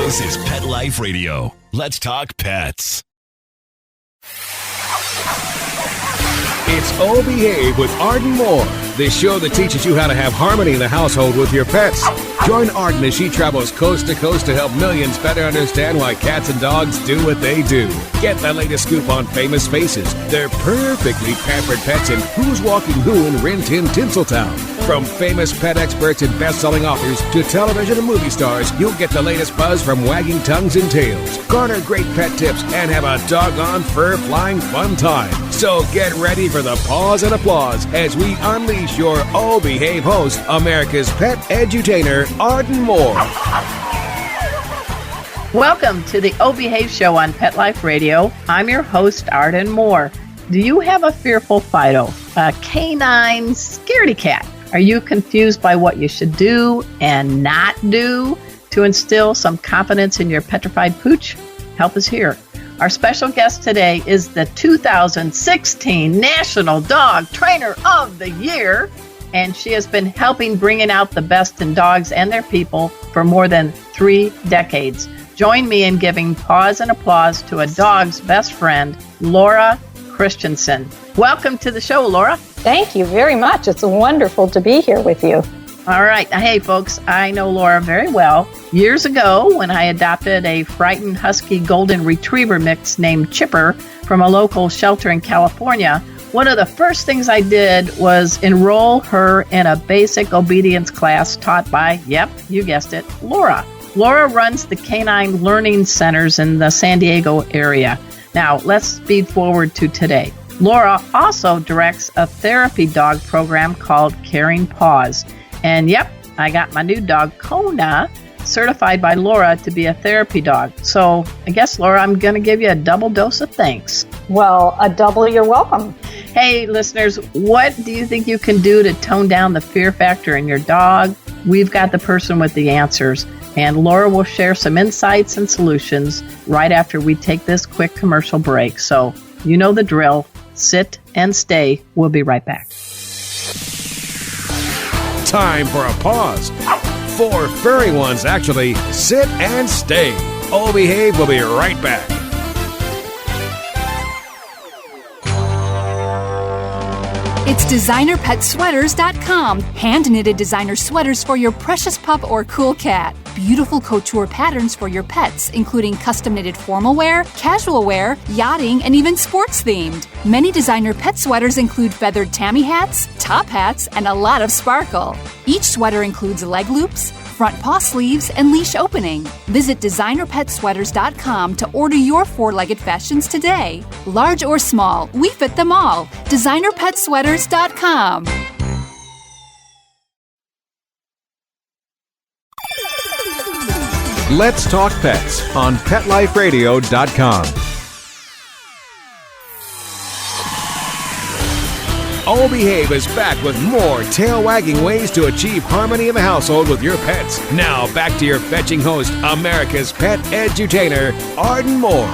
This is Pet Life Radio. Let's talk pets. It's Oh Behave with Arden Moore, the show that teaches you how to have harmony in the household with your pets. Join Arden as she travels coast to coast to help millions better understand why cats and dogs do what they do. Get the latest scoop on famous faces, their perfectly pampered pets, and who's walking who in Rin Tin Tinseltown. From famous pet experts and best-selling authors to television and movie stars, you'll get the latest buzz from wagging tongues and tails. Garner great pet tips and have a doggone fur-flying fun time. So get ready for the pause and applause as we unleash your Oh Behave host, America's pet edutainer, Arden Moore. Welcome to the Oh Behave show on Pet Life Radio. I'm your host, Arden Moore. Do you have a fearful Fido, a canine scaredy cat? Are you confused by what you should do and not do to instill some confidence in your petrified pooch? Help is here. Our special guest today is the 2016 National Dog Trainer of the Year, and she has been helping bringing out the best in dogs and their people for more than 3 decades. Join me in giving pause and applause to a dog's best friend, Laura Christiansen. Welcome to the show, Laura. Thank you very much. It's wonderful to be here with you. All right. Hey, folks, I know Laura very well. Years ago, when I adopted a frightened husky golden retriever mix named Chipper from a local shelter in California, one of the first things I did was enroll her in a basic obedience class taught by, yep, you guessed it, Laura. Laura runs the canine learning centers in the San Diego area. Now, let's speed forward to today. Laura also directs a therapy dog program called Caring Paws. And yep, I got my new dog, Kona, certified by Laura to be a therapy dog. So I guess, Laura, I'm going to give you a double dose of thanks. Well, a double, you're welcome. Hey, listeners, what do you think you can do to tone down the fear factor in your dog? We've got the person with the answers. And Laura will share some insights and solutions right after we take this quick commercial break. So you know the drill. Sit and stay. We'll be right back. Time for a pause. 4 furry ones, actually. Sit and stay. Oh Behave will be right back. It's designerpetsweaters.com. Hand-knitted designer sweaters for your precious pup or cool cat. Beautiful couture patterns for your pets, including custom-knitted formal wear, casual wear, yachting, and even sports-themed. Many designer pet sweaters include feathered tammy hats, top hats, and a lot of sparkle. Each sweater includes leg loops, front paw sleeves, and leash opening. Visit designerpetsweaters.com to order your 4-legged fashions today. Large or small, we fit them all. designerpetsweaters.com. Let's Talk Pets on PetLifeRadio.com. Oh Behave is back with more tail-wagging ways to achieve harmony in the household with your pets. Now back to your fetching host, America's pet edutainer, Arden Moore.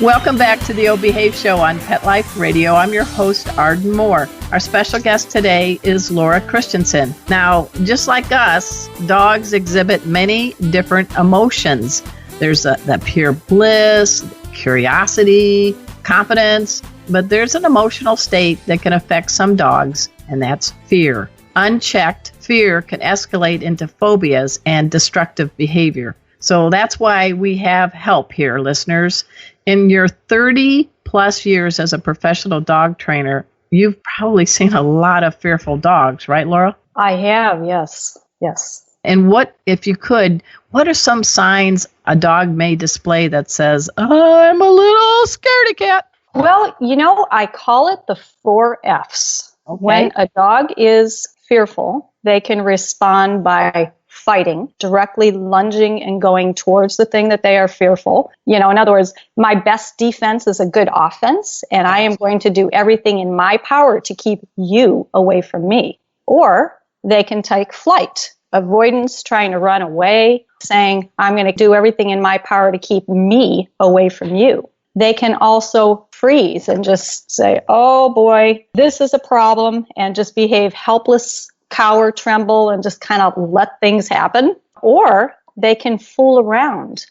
Welcome back to the Oh Behave show on Pet Life Radio. I'm your host, Arden Moore. Our special guest today is Laura Christiansen. Now, just like us, dogs exhibit many different emotions. There's that pure bliss, curiosity, confidence, but there's an emotional state that can affect some dogs, and that's fear. Unchecked fear can escalate into phobias and destructive behavior. So that's why we have help here, listeners. In your 30-plus years as a professional dog trainer, you've probably seen a lot of fearful dogs, right, Laura? I have, yes. And what, if you could, what are some signs a dog may display that says, I'm a little scaredy cat? Well, I call it the 4 Fs. Okay. When a dog is fearful, they can respond by fighting, directly lunging and going towards the thing that they are fearful. In other words, my best defense is a good offense, and I am going to do everything in my power to keep you away from me. Or they can take flight, avoidance, trying to run away, saying, I'm going to do everything in my power to keep me away from you. They can also freeze and just say, oh boy, this is a problem, and just behave helpless, cower, tremble, and just kind of let things happen. Or they can fool around,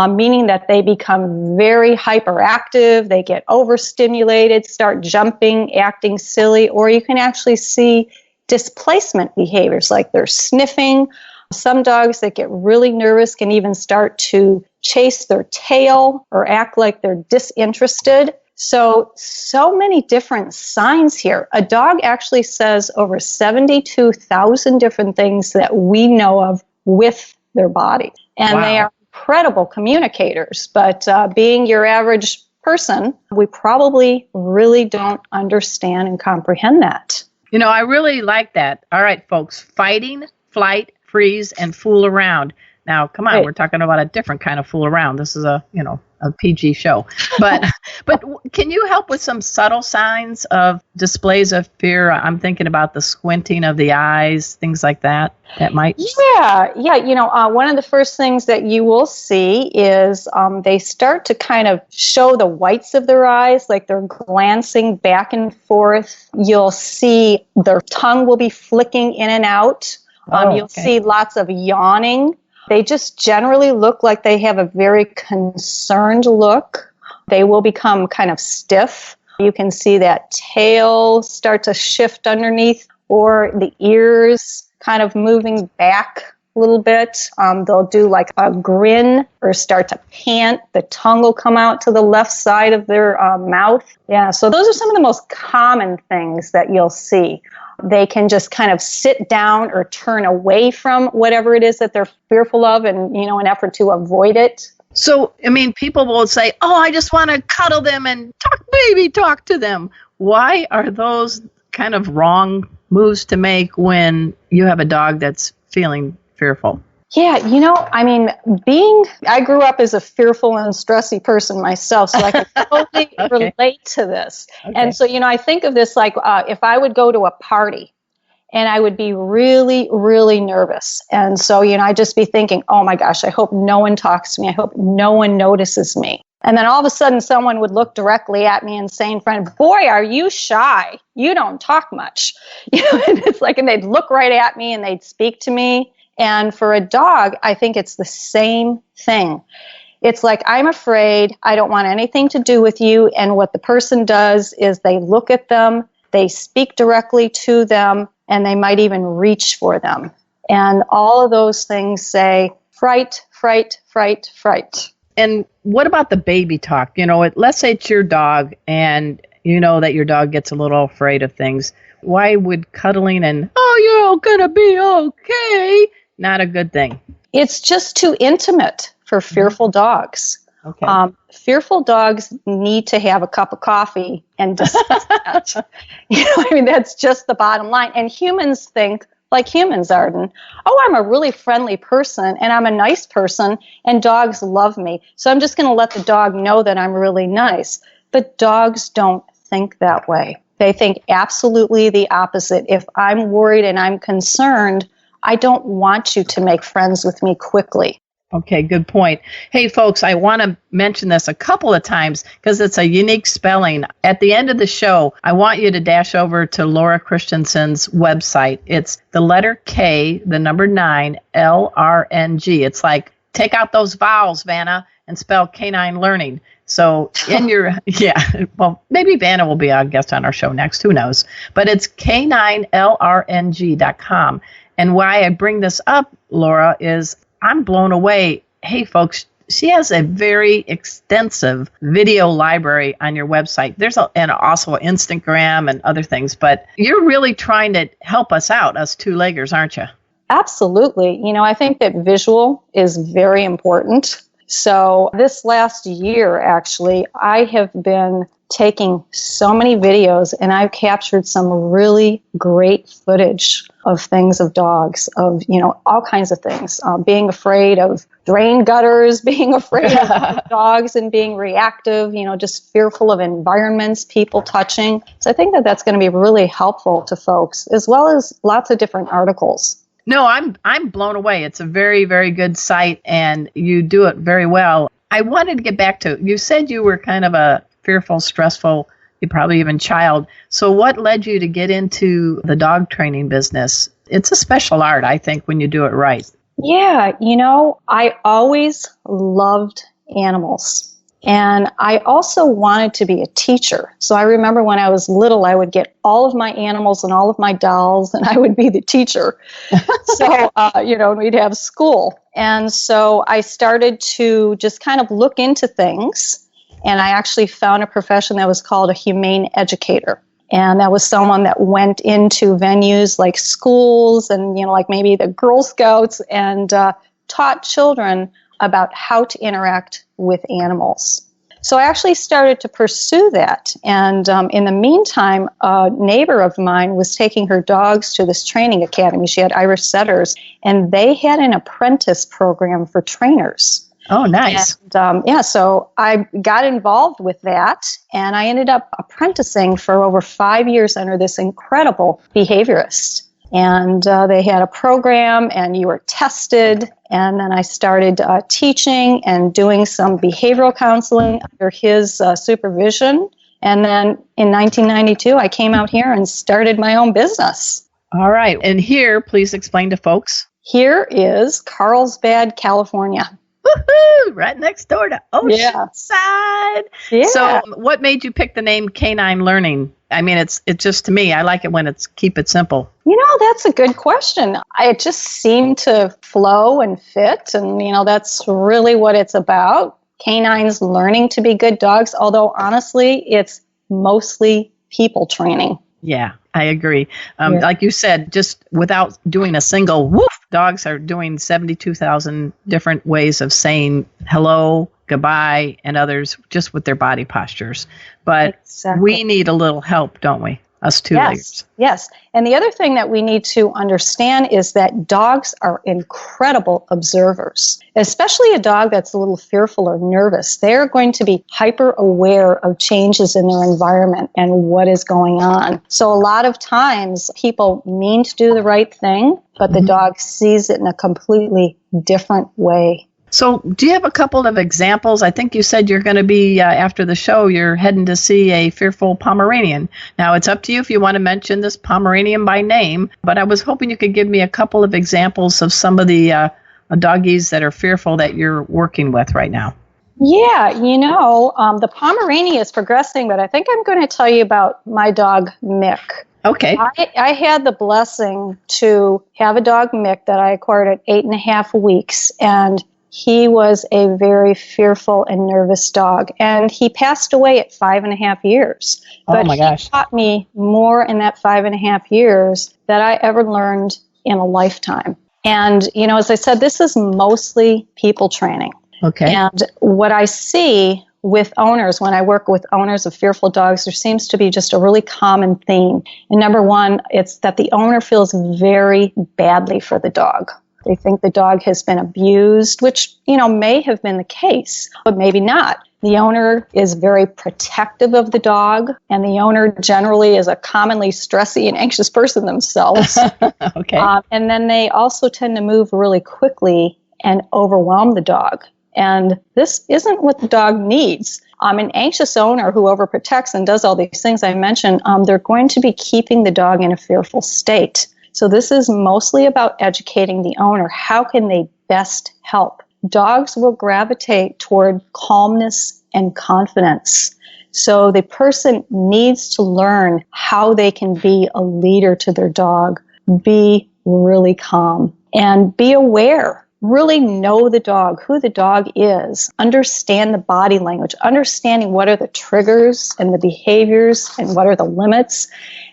meaning that they become very hyperactive, they get overstimulated, start jumping, acting silly, or you can actually see displacement behaviors like they're sniffing. Some dogs that get really nervous can even start to chase their tail or act like they're disinterested. So many different signs here. A dog actually says over 72,000 different things that we know of with their body. And They are incredible communicators. But being your average person, we probably really don't understand and comprehend that. I really like that. All right, folks, fighting, flight, freeze, and fool around. Now, come on, Right. We're talking about a different kind of fool around. This is a PG show. But can you help with some subtle signs of displays of fear? I'm thinking about the squinting of the eyes, things like that. That might. Yeah. One of the first things that you will see is they start to kind of show the whites of their eyes, like they're glancing back and forth. You'll see their tongue will be flicking in and out. You'll see lots of yawning. They just generally look like they have a very concerned look. They will become kind of stiff. You can see that tail start to shift underneath, or the ears kind of moving back a little bit. They'll do like a grin or start to pant. The tongue will come out to the left side of their mouth. Yeah, so those are some of the most common things that you'll see. They can just kind of sit down or turn away from whatever it is that they're fearful of and, an effort to avoid it. So, people will say, I just want to cuddle them and talk to them. Why are those kind of wrong moves to make when you have a dog that's feeling fearful? Yeah, I grew up as a fearful and stressy person myself, so I can totally relate to this. Okay. And so, I think of this like if I would go to a party and I would be really, really nervous. And so, I'd just be thinking, oh my gosh, I hope no one talks to me. I hope no one notices me. And then all of a sudden someone would look directly at me and say in front, boy, are you shy? You don't talk much. And it's like, and they'd look right at me and they'd speak to me. And for a dog, I think it's the same thing. It's like, I'm afraid, I don't want anything to do with you. And what the person does is they look at them, they speak directly to them, and they might even reach for them. And all of those things say, fright, fright, fright, fright. And what about the baby talk? Let's say it's your dog and you know that your dog gets a little afraid of things. Why would cuddling and, you're going to be okay, not a good thing? It's just too intimate for fearful dogs. Okay. Fearful dogs need to have a cup of coffee and discuss that. That's just the bottom line. And humans think like humans, Arden. I'm a really friendly person and I'm a nice person and dogs love me. So I'm just going to let the dog know that I'm really nice. But dogs don't think that way. They think absolutely the opposite. If I'm worried and I'm concerned, I don't want you to make friends with me quickly. Okay, good point. Hey, folks, I want to mention this a couple of times because it's a unique spelling. At the end of the show, I want you to dash over to Laura Christiansen's website. It's the letter K, the number 9, LRNG. It's like, take out those vowels, Vanna, and spell canine learning. So maybe Vanna will be our guest on our show next. Who knows? But it's K9LRNG.com. And why I bring this up, Laura, is I'm blown away. Hey, folks, she has a very extensive video library on your website. There's and also Instagram and other things. But you're really trying to help us out, us two-leggers, aren't you? Absolutely. I think that visual is very important. So this last year, actually, I have been taking so many videos and I've captured some really great footage of things of dogs, of, all kinds of things. Being afraid of drain gutters, being afraid of dogs and being reactive, just fearful of environments, people touching. So I think that that's going to be really helpful to folks, as well as lots of different articles. No, I'm blown away. It's a very, very good site, and you do it very well. I wanted to get back to, you said you were kind of a fearful, stressful, you probably even child. So what led you to get into the dog training business? It's a special art, I think, when you do it right. Yeah, I always loved animals. And I also wanted to be a teacher. So I remember when I was little, I would get all of my animals and all of my dolls, and I would be the teacher. So, we'd have school. And so I started to just kind of look into things. And I actually found a profession that was called a humane educator. And that was someone that went into venues like schools and, like maybe the Girl Scouts and taught children about how to interact with animals. So I actually started to pursue that. And in the meantime, a neighbor of mine was taking her dogs to this training academy. She had Irish setters, and they had an apprentice program for trainers. Oh, nice. And, so I got involved with that, and I ended up apprenticing for over 5 years under this incredible behaviorist. And they had a program, and you were tested. And then I started teaching and doing some behavioral counseling under his supervision. And then in 1992, I came out here and started my own business. All right. And here, please explain to folks. Here is Carlsbad, California. Woohoo! Right next door to Oceanside. Yeah. So what made you pick the name Canine Learning? I mean, it's just, to me, I like it when it's keep it simple. That's a good question. It just seemed to flow and fit. And, that's really what it's about. Canines learning to be good dogs. Although, honestly, it's mostly people training. Yeah, I agree. Like you said, just without doing a single woof, dogs are doing 72,000 different ways of saying hello, goodbye, and others just with their body postures. But we need a little help, don't we? Us two-leggers. Yes. And the other thing that we need to understand is that dogs are incredible observers, especially a dog that's a little fearful or nervous. They're going to be hyper aware of changes in their environment and what is going on. So a lot of times people mean to do the right thing, but the dog sees it in a completely different way. So do you have a couple of examples? I think you said you're going to be, after the show, you're heading to see a fearful Pomeranian. Now, it's up to you if you want to mention this Pomeranian by name, but I was hoping you could give me a couple of examples of some of the doggies that are fearful that you're working with right now. Yeah, the Pomeranian is progressing, but I think I'm going to tell you about my dog, Mick. Okay. I had the blessing to have a dog, Mick, that I acquired at 8.5 weeks, and he was a very fearful and nervous dog, and he passed away at 5.5 years. Oh my gosh. He taught me more in that 5.5 years than I ever learned in a lifetime. And, as I said, this is mostly people training. Okay. And what I see with owners, when I work with owners of fearful dogs, there seems to be just a really common theme. And number one, it's that the owner feels very badly for the dog. They think the dog has been abused, which, may have been the case, but maybe not. The owner is very protective of the dog, and the owner generally is a commonly stressy and anxious person themselves. Okay. And then they also tend to move really quickly and overwhelm the dog. And this isn't what the dog needs. An anxious owner who overprotects and does all these things I mentioned, they're going to be keeping the dog in a fearful state. So this is mostly about educating the owner. How can they best help? Dogs will gravitate toward calmness and confidence. So the person needs to learn how they can be a leader to their dog, be really calm, and be aware. Really know the dog, who the dog is, understand the body language, understanding what are the triggers and the behaviors and what are the limits.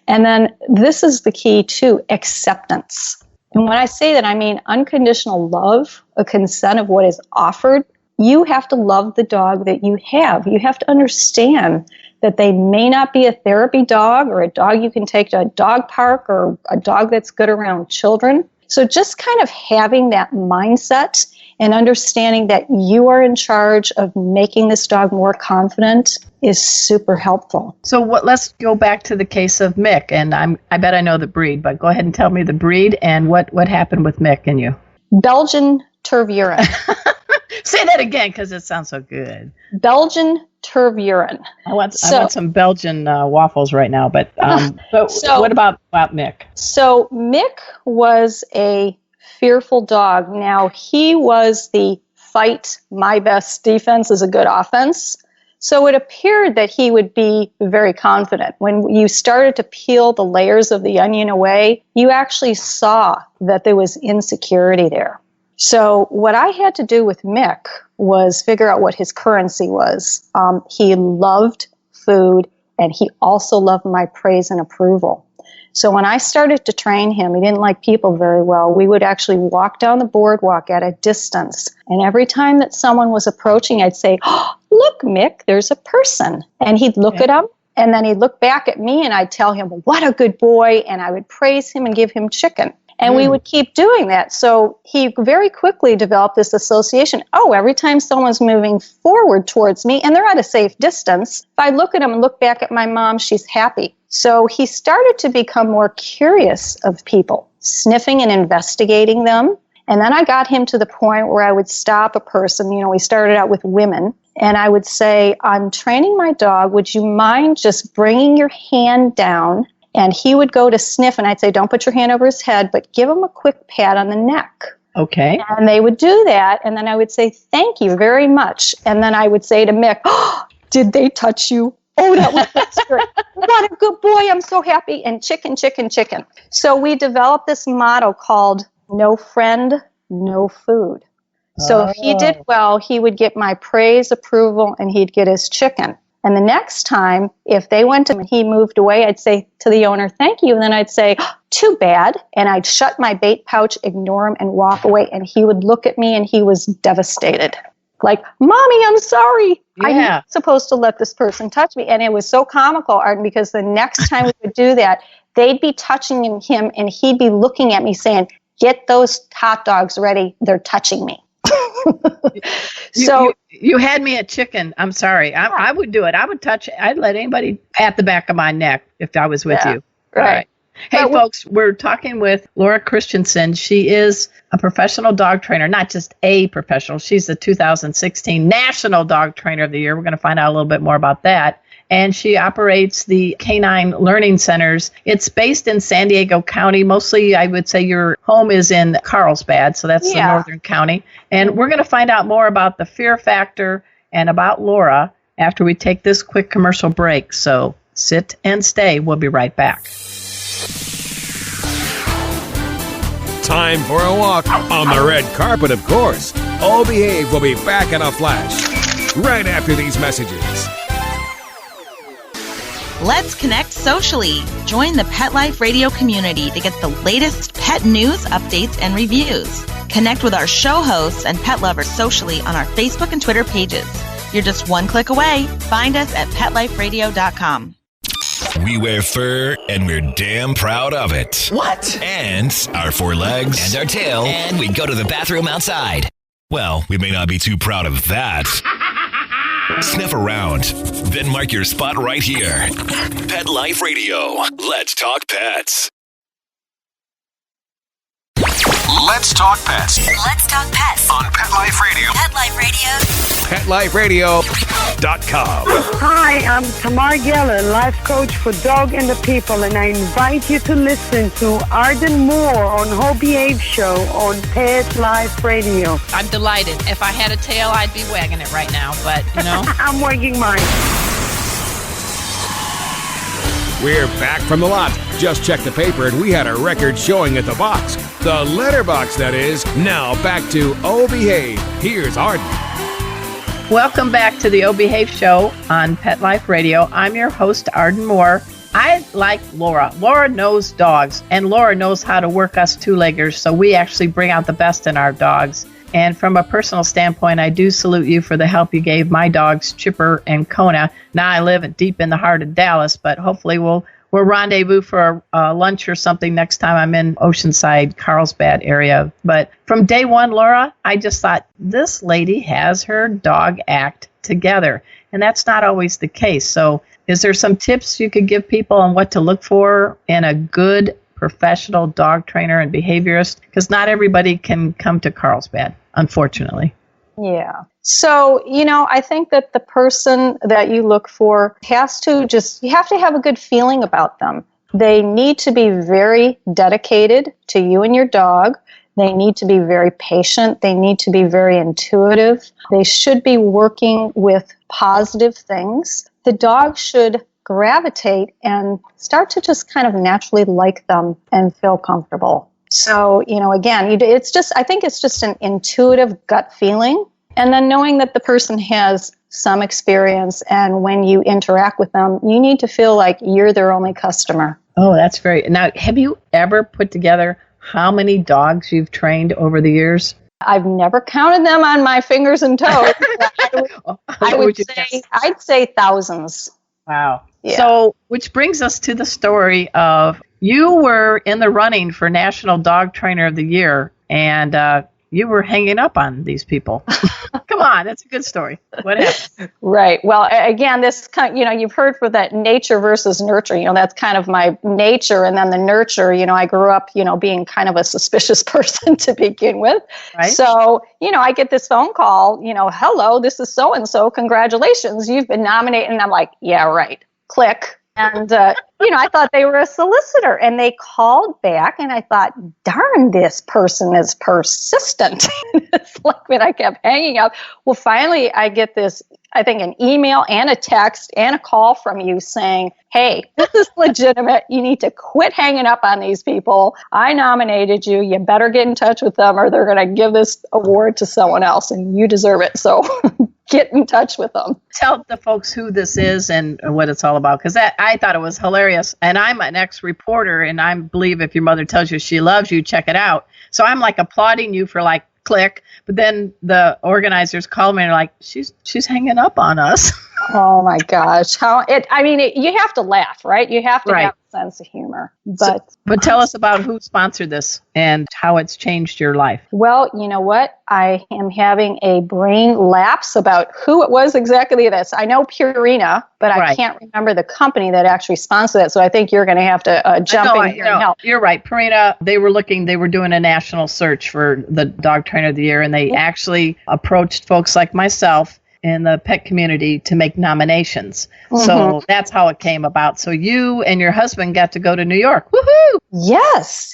And then this is the key to acceptance. And when I say that, I mean unconditional love, a consent of what is offered. You have to love the dog that you have. You have to understand that they may not be a therapy dog or a dog you can take to a dog park or a dog that's good around children. So just kind of having that mindset and understanding that you are in charge of making this dog more confident is super helpful. So let's go back to the case of Mick, and I bet I know the breed, but go ahead and tell me the breed and what happened with Mick and you. Belgian Tervuren. Say that again because it sounds so good. Belgian Tervuren. I want some Belgian waffles right now, but what about Mick? So Mick was a fearful dog. Now, he was the fight, my best defense is a good offense. So it appeared that he would be very confident. When you started to peel the layers of the onion away, you actually saw that there was insecurity there. So what I had to do with Mick was figure out what his currency was. He loved food, and he also loved my praise and approval. So when I started to train him, he didn't like people very well. We would actually walk down the boardwalk at a distance. And every time that someone was approaching, I'd say, "Oh, look, Mick, there's a person." And he'd look at him, and then he'd look back at me, and I'd tell him, "What a good boy." And I would praise him and give him chicken. And we would keep doing that. So he very quickly developed this association. Oh, every time someone's moving forward towards me, and they're at a safe distance, if I look at him and look back at my mom, she's happy. So he started to become more curious of people, sniffing and investigating them. And then I got him to the point where I would stop a person. You know, we started out with women. And I would say, "I'm training my dog. Would you mind just bringing your hand down?" And he would go to sniff, and I'd say, "Don't put your hand over his head, but give him a quick pat on the neck." Okay. And they would do that, and then I would say, "Thank you very much." And then I would say to Mick, "Oh, did they touch you? Oh, that's great. What a good boy. I'm so happy." And chicken, chicken, chicken. So we developed this motto called "No friend, no food." So if he did well, he would get my praise, approval, and he'd get his chicken. And the next time, if they went to him and he moved away, I'd say to the owner, "Thank you." And then I'd say, "Too bad." And I'd shut my bait pouch, ignore him, and walk away. And he would look at me, and he was devastated. Like, "Mommy, I'm sorry. I'm not supposed to let this person touch me." And it was so comical, Arden, because the next time we would do that, they'd be touching him, and he'd be looking at me saying, "Get those hot dogs ready. They're touching me." So you had me at chicken. I'm sorry. I would do it. I'd let anybody pat the back of my neck if I was with you. Right. Hey, folks, we're talking with Laura Christiansen. She is a professional dog trainer, not just a professional. She's the 2016 National Dog Trainer of the Year. We're going to find out a little bit more about that. And she operates the Canine Learning Centers. It's based in San Diego County. Mostly, I would say your home is in Carlsbad, so that's the northern county. And we're going to find out more about the fear factor and about Laura after we take this quick commercial break. So sit and stay. We'll be right back. Time for a walk on the red carpet, of course. All Behave will be back in a flash right after these messages. Let's connect socially. Join the Pet Life Radio community to get the latest pet news, updates, and reviews. Connect with our show hosts and pet lovers socially on our Facebook and Twitter pages. You're just one click away. Find us at PetLifeRadio.com. We wear fur, and we're damn proud of it. What? And our four legs. And our tail. And we go to the bathroom outside. Well, we may not be too proud of that. Sniff around, then mark your spot right here. Pet Life Radio. Let's talk pets. Let's talk pets. Let's talk pets On Pet Life Radio. Pet Life Radio. PetLifeRadio.com. Hi, I'm Tamar Geller, life coach for Dog and the People, and I invite you to listen to Arden Moore on Ho Behave Show on Pet Life Radio. I'm delighted. If I had a tail, I'd be wagging it right now, but, you know. I'm wagging mine. We're back from the lot. Just checked the paper and we had a record showing at the box. The letterbox, that is. Now back to Oh Behave. Here's Arden. Welcome back to the O Behave Show on Pet Life Radio. I'm your host, Arden Moore. I like Laura. Laura knows dogs, and Laura knows how to work us two-leggers, so we actually bring out the best in our dogs. And from a personal standpoint, I do salute you for the help you gave my dogs, Chipper and Kona. Now I live deep in the heart of Dallas, but hopefully we'll rendezvous for a lunch or something next time I'm in Oceanside, Carlsbad area. But from day one, Laura, I just thought, this lady has her dog act together. And that's not always the case. So is there some tips you could give people on what to look for in a good professional dog trainer and behaviorist? Because not everybody can come to Carlsbad, unfortunately. Yeah. So, I think that the person that you look for you have to have a good feeling about them. They need to be very dedicated to you and your dog. They need to be very patient. They need to be very intuitive. They should be working with positive things. The dog should gravitate and start to just kind of naturally like them and feel comfortable. So, again, I think it's just an intuitive gut feeling. And then knowing that the person has some experience, and when you interact with them, you need to feel like you're their only customer. Oh, that's very... Now, have you ever put together how many dogs you've trained over the years? I've never counted them on my fingers and toes. I'd say thousands. Wow. Yeah. So, which brings us to the story of you were in the running for National Dog Trainer of the Year, and you were hanging up on these people. Come on, that's a good story. What happened? Right. Well, again, this kind, you've heard for that nature versus nurture. That's kind of my nature, and then the nurture. I grew up, being kind of a suspicious person to begin with. Right. So, I get this phone call. Hello, this is so and so. Congratulations, you've been nominated. And I'm like, yeah, right. Click. And, I thought they were a solicitor, and they called back, and I thought, darn, this person is persistent. It's like when I kept hanging up. Well, finally, I get this, I think, an email and a text and a call from you saying, hey, this is legitimate. You need to quit hanging up on these people. I nominated you. You better get in touch with them, or they're going to give this award to someone else, and you deserve it. So get in touch with them. Tell the folks who this is and what it's all about, because I thought it was hilarious. And I'm an ex-reporter, and I believe if your mother tells you she loves you, check it out. So I'm like applauding you for like click, but then the organizers called me and are like, she's hanging up on us. Oh my gosh. You have to laugh, right? You have to have a sense of humor. But tell us about who sponsored this and how it's changed your life. Well, you know what? I am having a brain lapse about who it was exactly this. I know Purina, but I can't remember the company that actually sponsored it. So I think you're going to have to jump in here and help. You're right. Purina, they were doing a national search for the Dog Trainer of the Year, and they actually approached folks like myself in the pet community to make nominations. Mm-hmm. So that's how it came about. So you and your husband got to go to New York. Woohoo! Yes.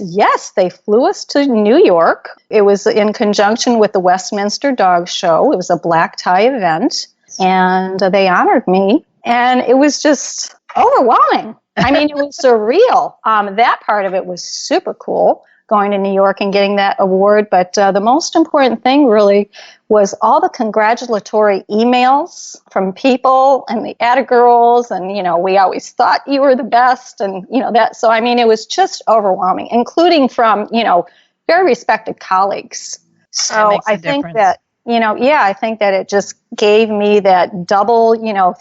They flew us to New York. It was in conjunction with the Westminster Dog Show. It was a black tie event, and they honored me. And it was just overwhelming. It was surreal. That part of it was super cool, going to New York and getting that award. But the most important thing really was all the congratulatory emails from people and the Atta Girls. And, we always thought you were the best. And, that. So, it was just overwhelming, including from, very respected colleagues. So I think that, I think that it just gave me that double,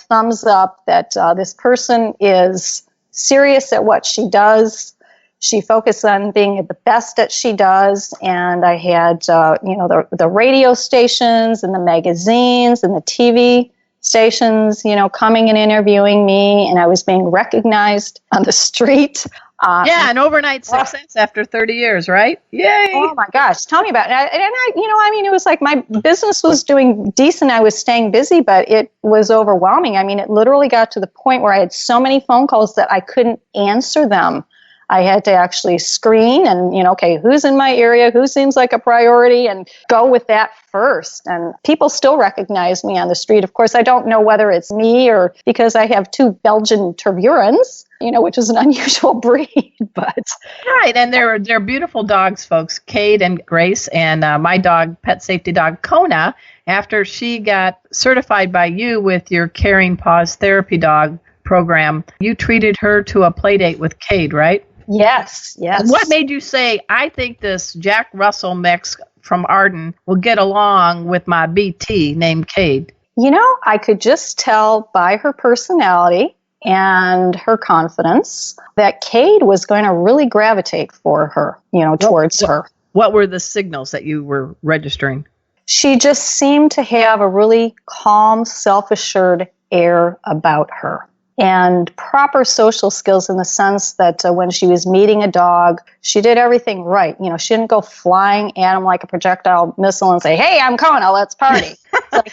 thumbs up that this person is serious at what she does. She focused on being the best that she does, and I had, the radio stations and the magazines and the TV stations, coming and interviewing me, and I was being recognized on the street. An overnight success after 30 years, right? Yay! Oh my gosh, tell me about it. It was like my business was doing decent. I was staying busy, but it was overwhelming. It literally got to the point where I had so many phone calls that I couldn't answer them. I had to actually screen and, okay, who's in my area, who seems like a priority, and go with that first. And people still recognize me on the street. Of course, I don't know whether it's me or because I have two Belgian Tervuurens, which is an unusual breed. But right, and they're beautiful dogs, folks, Cade and Grace, and my dog, pet safety dog, Kona, after she got certified by you with your Caring Paws Therapy Dog program, you treated her to a play date with Cade, right? Yes. What made you say, I think this Jack Russell mix from Arden will get along with my BT named Cade? I could just tell by her personality and her confidence that Cade was going to really gravitate for her, towards her. What were the signals that you were registering? She just seemed to have a really calm, self-assured air about her. And proper social skills in the sense that when she was meeting a dog, she did everything right. She didn't go flying at him like a projectile missile and say, hey, I'm Kona, let's party.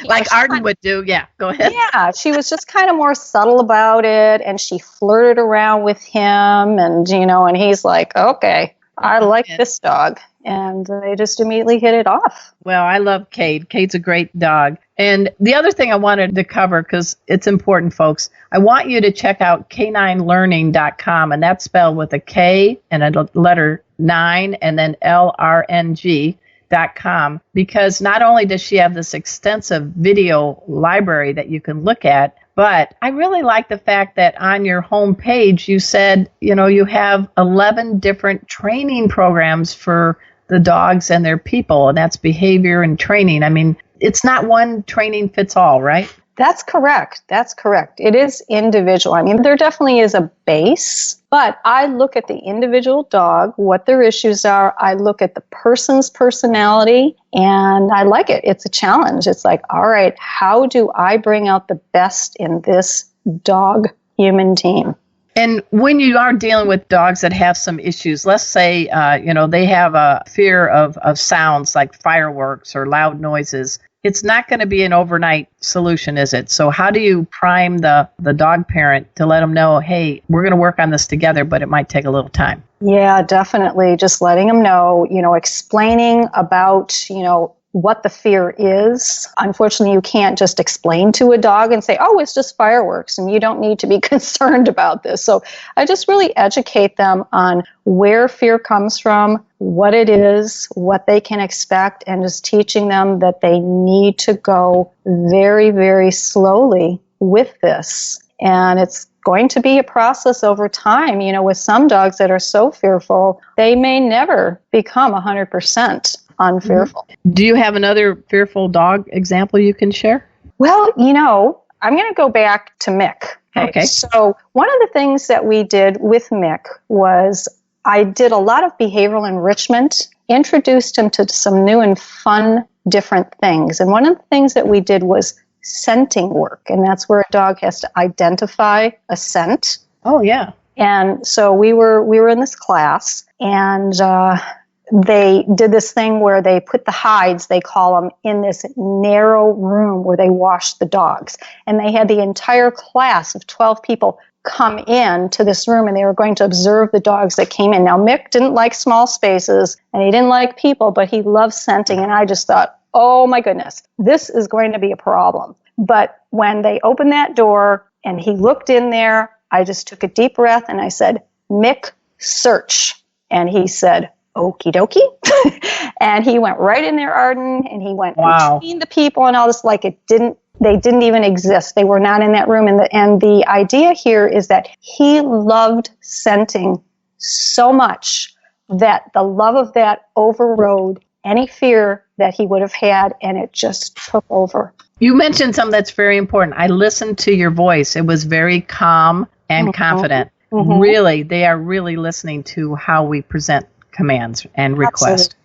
Like Arden would do. Yeah, go ahead. Yeah, she was just kind of more subtle about it. And she flirted around with him. And, and he's like, okay, I like this dog. And they just immediately hit it off. Well, I love Cade. Cade's a great dog. And the other thing I wanted to cover, because it's important, folks, I want you to check out caninelearning.com, and that's spelled with a K and a letter 9 and then LRNG.com, because not only does she have this extensive video library that you can look at, but I really like the fact that on your homepage you said, you have 11 different training programs for the dogs and their people, and that's behavior and training. I mean, it's not one training fits all, right? That's correct. It is individual. I mean, there definitely is a base, but I look at the individual dog, what their issues are. I look at the person's personality, and I like it. It's a challenge. It's like, all right, how do I bring out the best in this dog-human team? And when you are dealing with dogs that have some issues, let's say, they have a fear of sounds like fireworks or loud noises, it's not going to be an overnight solution, is it? So how do you prime the dog parent to let them know, hey, we're going to work on this together, but it might take a little time? Yeah, definitely. Just letting them know, explaining about, what the fear is. Unfortunately, you can't just explain to a dog and say, oh, it's just fireworks and you don't need to be concerned about this. So I just really educate them on where fear comes from, what it is, what they can expect, and just teaching them that they need to go very, very slowly with this. And it's going to be a process over time. With some dogs that are so fearful, they may never become 100% unfearful. Do you have another fearful dog example you can share? Well, I'm going to go back to Mick. Okay. So one of the things that we did with Mick was I did a lot of behavioral enrichment, introduced him to some new and fun different things. And one of the things that we did was scenting work. And that's where a dog has to identify a scent. Oh, yeah. And so we were in this class, and they did this thing where they put the hides, they call them, in this narrow room where they wash the dogs. And they had the entire class of 12 people come in to this room, and they were going to observe the dogs that came in. Now, Mick didn't like small spaces, and he didn't like people, but he loved scenting. And I just thought, oh my goodness, this is going to be a problem. But when they opened that door and he looked in there, I just took a deep breath and I said, Mick, search. And he said, okie dokie. And he went right in there, Arden, and he went between the people and all this like they didn't even exist. They were not in that room. And the idea here is that he loved scenting so much that the love of that overrode any fear that he would have had, and it just took over. You mentioned something that's very important. I listened to your voice. It was very calm and confident. Mm-hmm. Really, they are really listening to how we present commands and requests.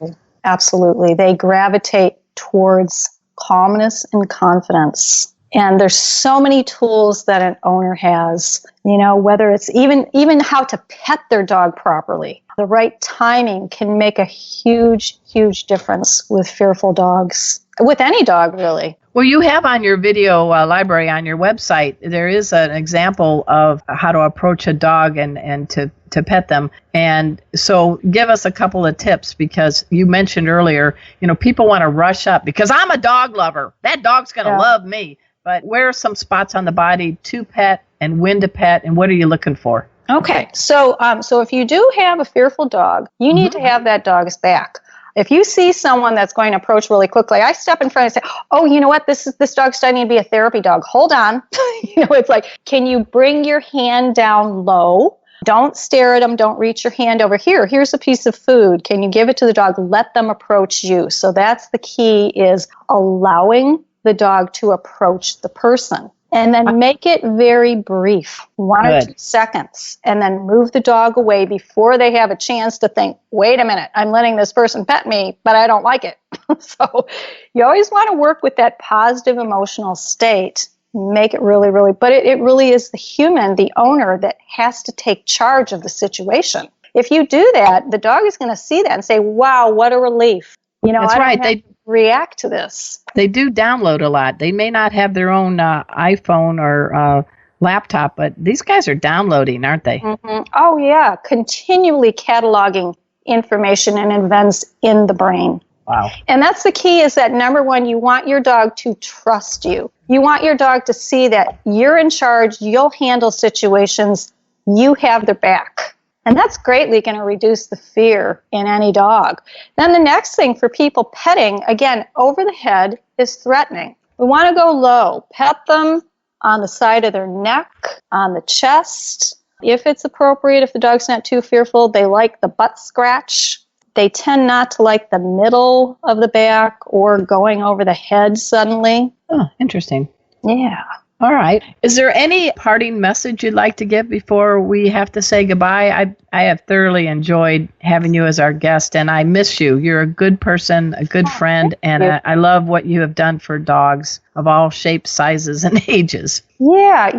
Absolutely. They gravitate towards calmness and confidence. And there's so many tools that an owner has, whether it's even how to pet their dog properly. The right timing can make a huge, huge difference with fearful dogs, with any dog, really. Well, you have on your video library on your website, there is an example of how to approach a dog and to pet them. And so give us a couple of tips, because you mentioned earlier, people want to rush up because I'm a dog lover. That dog's going to love me. But where are some spots on the body to pet and when to pet, and what are you looking for? Okay, so if you do have a fearful dog, you need to have that dog's back. If you see someone that's going to approach really quickly, I step in front and say, oh, you know what, this dog's starting to be a therapy dog. Hold on. It's like, can you bring your hand down low? Don't stare at them. Don't reach your hand over here. Here's a piece of food. Can you give it to the dog? Let them approach you. So that's the key, is allowing the dog to approach the person. And then make it very brief, 1 or 2 seconds, and then move the dog away before they have a chance to think, wait a minute, I'm letting this person pet me, but I don't like it. So you always want to work with that positive emotional state, make it really, really, but it really is the human, the owner, that has to take charge of the situation. If you do that, the dog is going to see that and say, wow, what a relief. That's right. They react to this. They do download a lot. They may not have their own iPhone or laptop, but these guys are downloading, aren't they? Mm-hmm. Oh, yeah. Continually cataloging information and events in the brain. Wow. And that's the key, is that number one, you want your dog to trust you. You want your dog to see that you're in charge, you'll handle situations, you have their back. And that's greatly going to reduce the fear in any dog. Then the next thing for people petting, again, over the head is threatening. We want to go low. Pet them on the side of their neck, on the chest. If it's appropriate, if the dog's not too fearful, they like the butt scratch. They tend not to like the middle of the back or going over the head suddenly. Oh, interesting. Yeah. All right. Is there any parting message you'd like to give before we have to say goodbye? I have thoroughly enjoyed having you as our guest, and I miss you. You're a good person, a good friend, and I love what you have done for dogs of all shapes, sizes, and ages. Yeah.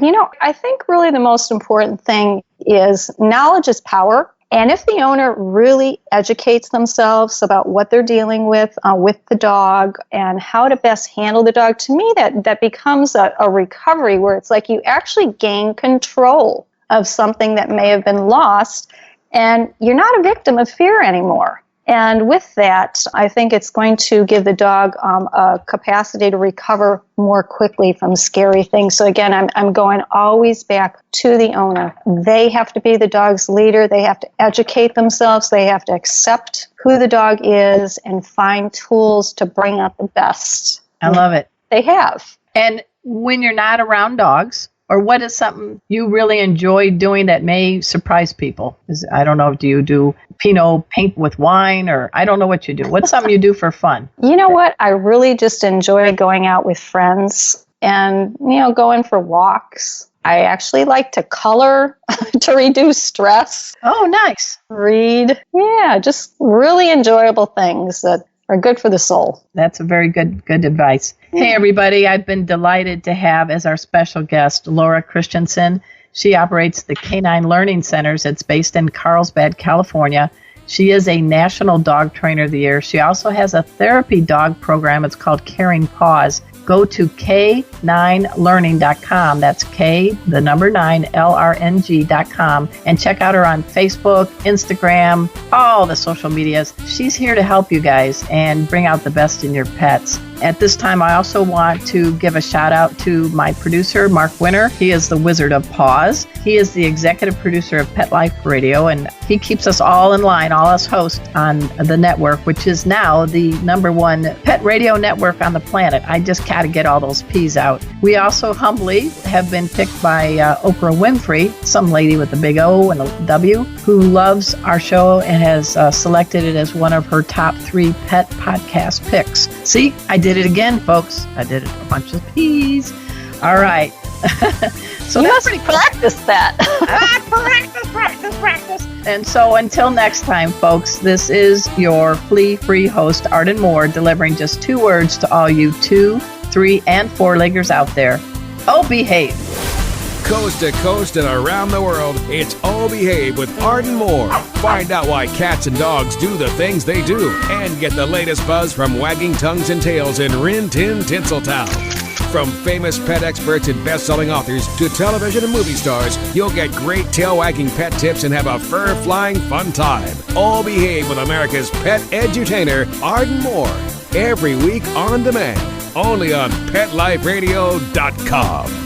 I think really the most important thing is knowledge is power. And if the owner really educates themselves about what they're dealing with the dog and how to best handle the dog, to me that becomes a recovery where it's like you actually gain control of something that may have been lost, and you're not a victim of fear anymore. And with that, I think it's going to give the dog a capacity to recover more quickly from scary things. So again, I'm going always back to the owner. They have to be the dog's leader. They have to educate themselves. They have to accept who the dog is and find tools to bring out the best. I love it. They have. And when you're not around dogs, or what is something you really enjoy doing that may surprise people? I don't know, do you do Pinot paint with wine, or I don't know what you do. What's something you do for fun? You know what? I really just enjoy going out with friends and, going for walks. I actually like to color to reduce stress. Oh, nice. Read. Yeah, just really enjoyable things that are good for the soul. That's a very good advice. Hey, everybody. I've been delighted to have as our special guest Laura Christiansen. She operates the Canine Learning Centers. It's based in Carlsbad, California. She is a National Dog Trainer of the Year. She also has a therapy dog program. It's called Caring Paws. Go to K9learning.com. That's K, the number 9, LRNG.com. And check out her on Facebook, Instagram, all the social medias. She's here to help you guys and bring out the best in your pets. At this time, I also want to give a shout out to my producer, Mark Winter. He is the Wizard of Paws. He is the executive producer of Pet Life Radio, and he keeps us all in line, all us hosts on the network, which is now the #1 pet radio network on the planet. I just got to get all those P's out. We also humbly have been picked by Oprah Winfrey, some lady with a big O and a W, who loves our show and has selected it as one of her top 3 pet podcast picks. See, I did it again, folks. I did a bunch of P's. All right. So you must practice that. Practice. And so until next time, folks, this is your flea-free host, Arden Moore, delivering just 2 words to all you 2, 3, and 4-leggers out there. Oh, behave. Coast to coast and around the world, it's Oh Behave with Arden Moore. Find out why cats and dogs do the things they do, and get the latest buzz from wagging tongues and tails in Rin Tin Tinseltown. From famous pet experts and best-selling authors to television and movie stars, you'll get great tail-wagging pet tips and have a fur-flying fun time. All Behave with America's pet edutainer, Arden Moore. Every week on demand, only on PetLifeRadio.com.